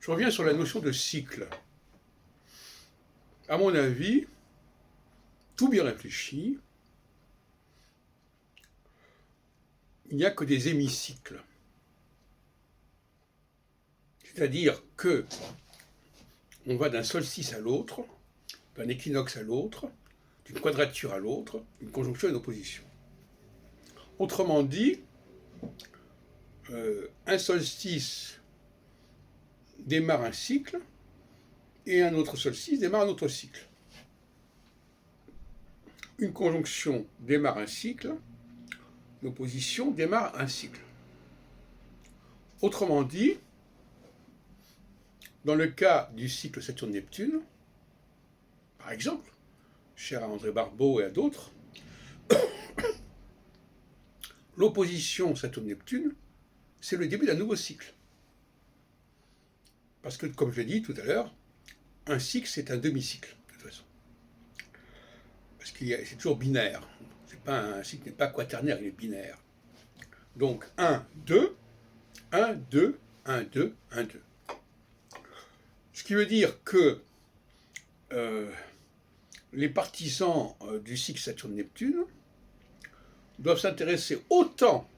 Je reviens sur la notion de cycle. À mon avis, tout bien réfléchi, il n'y a que des hémicycles. C'est-à-dire que on va d'un solstice à l'autre, d'un équinoxe à l'autre, d'une quadrature à l'autre, d'une conjonction à une opposition. Autrement dit, un solstice démarre un cycle et un autre solstice démarre un autre cycle. Une conjonction démarre un cycle, une opposition démarre un cycle. Autrement dit, dans le cas du cycle Saturne-Neptune, par exemple, cher à André Barbeau et à d'autres, l'opposition Saturne-Neptune, c'est le début d'un nouveau cycle. Parce que, comme je l'ai dit tout à l'heure, un cycle, c'est un demi-cycle, de toute façon. Parce que c'est toujours binaire. Un cycle n'est pas quaternaire, il est binaire. Donc 1, 2, 1, 2, 1, 2, 1, 2. Ce qui veut dire que les partisans du cycle Saturne-Neptune doivent s'intéresser autant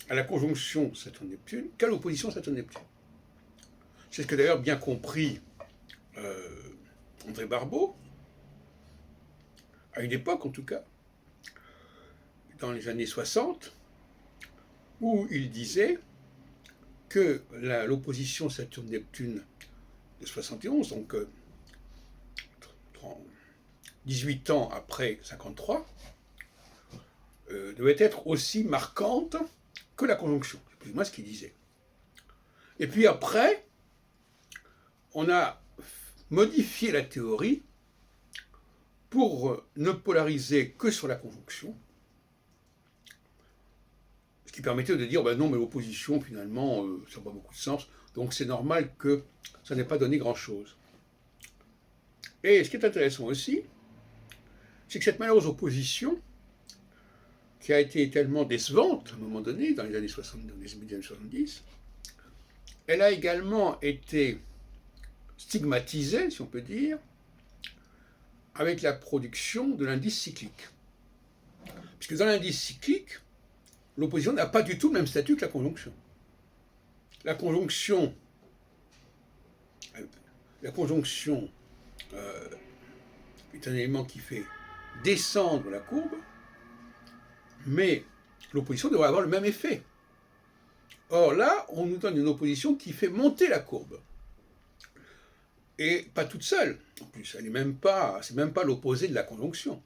à la conjonction Saturne-Neptune qu'à l'opposition Saturne-Neptune. C'est ce que d'ailleurs bien compris André Barbeau, à une époque en tout cas, dans les années 60, où il disait que l'opposition Saturne-Neptune de 71, donc 18 ans après 53, devait être aussi marquante que la conjonction. C'est plus ou moins ce qu'il disait. Et puis après, on a modifié la théorie pour ne polariser que sur la conjonction, ce qui permettait de dire, ben non, mais l'opposition, finalement, ça n'a pas beaucoup de sens, donc c'est normal que ça n'ait pas donné grand-chose. Et ce qui est intéressant aussi, c'est que cette malheureuse opposition, qui a été tellement décevante à un moment donné, dans les années 70, dans les années 70, elle a également été stigmatisée, si on peut dire, avec la production de l'indice cyclique. Puisque dans l'indice cyclique, l'opposition n'a pas du tout le même statut que la conjonction. La conjonction est un élément qui fait descendre la courbe, mais l'opposition devrait avoir le même effet. Or là, on nous donne une opposition qui fait monter la courbe. Et pas toute seule. En plus, c'est même pas l'opposé de la conjonction.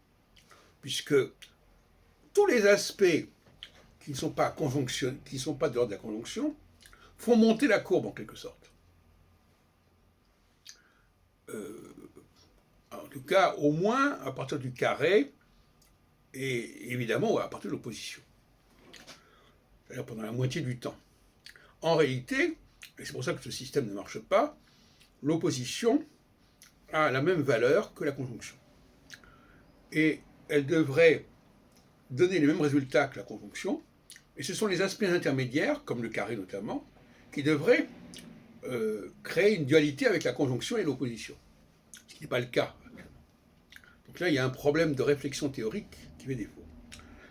Puisque tous les aspects qui ne sont pas de l'ordre de la conjonction font monter la courbe en quelque sorte. En tout cas, au moins à partir du carré et évidemment à partir de l'opposition. C'est-à-dire pendant la moitié du temps. En réalité, et c'est pour ça que ce système ne marche pas, l'opposition a la même valeur que la conjonction. Et elle devrait donner les mêmes résultats que la conjonction, et ce sont les aspects intermédiaires, comme le carré notamment, qui devraient créer une dualité avec la conjonction et l'opposition. Ce qui n'est pas le cas. Donc là, il y a un problème de réflexion théorique qui fait défaut.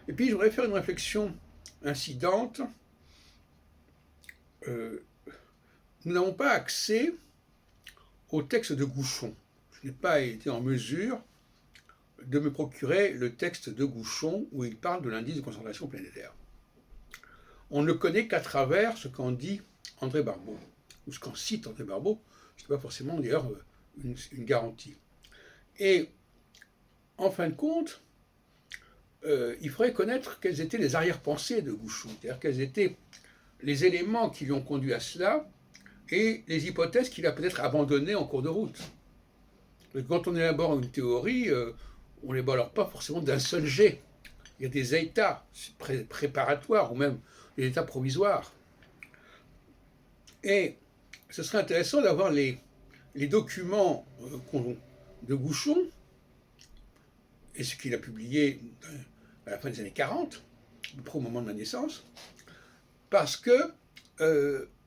Et puis, je voudrais faire une réflexion incidente. Nous n'avons pas accès au texte de Gouchon. Je n'ai pas été en mesure de me procurer le texte de Gouchon où il parle de l'indice de concentration planétaire. On ne connaît qu'à travers ce qu'en dit André Barbeau, ou ce qu'en cite André Barbeau, ce n'est pas forcément d'ailleurs une garantie. Et en fin de compte, il faudrait connaître quelles étaient les arrière-pensées de Gouchon, c'est-à-dire quels étaient les éléments qui lui ont conduit à cela et les hypothèses qu'il a peut-être abandonnées en cours de route. Mais quand on élabore une théorie, on n'élabore pas forcément d'un seul jet. Il y a des états préparatoires ou même des états provisoires. Et ce serait intéressant d'avoir les documents de Gouchon et ce qu'il a publié à la fin des années 40, au moment de ma naissance, parce que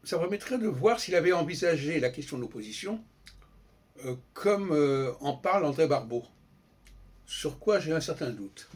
ça permettrait de voir s'il avait envisagé la question de l'opposition comme en parle André Barbeau, sur quoi j'ai un certain doute.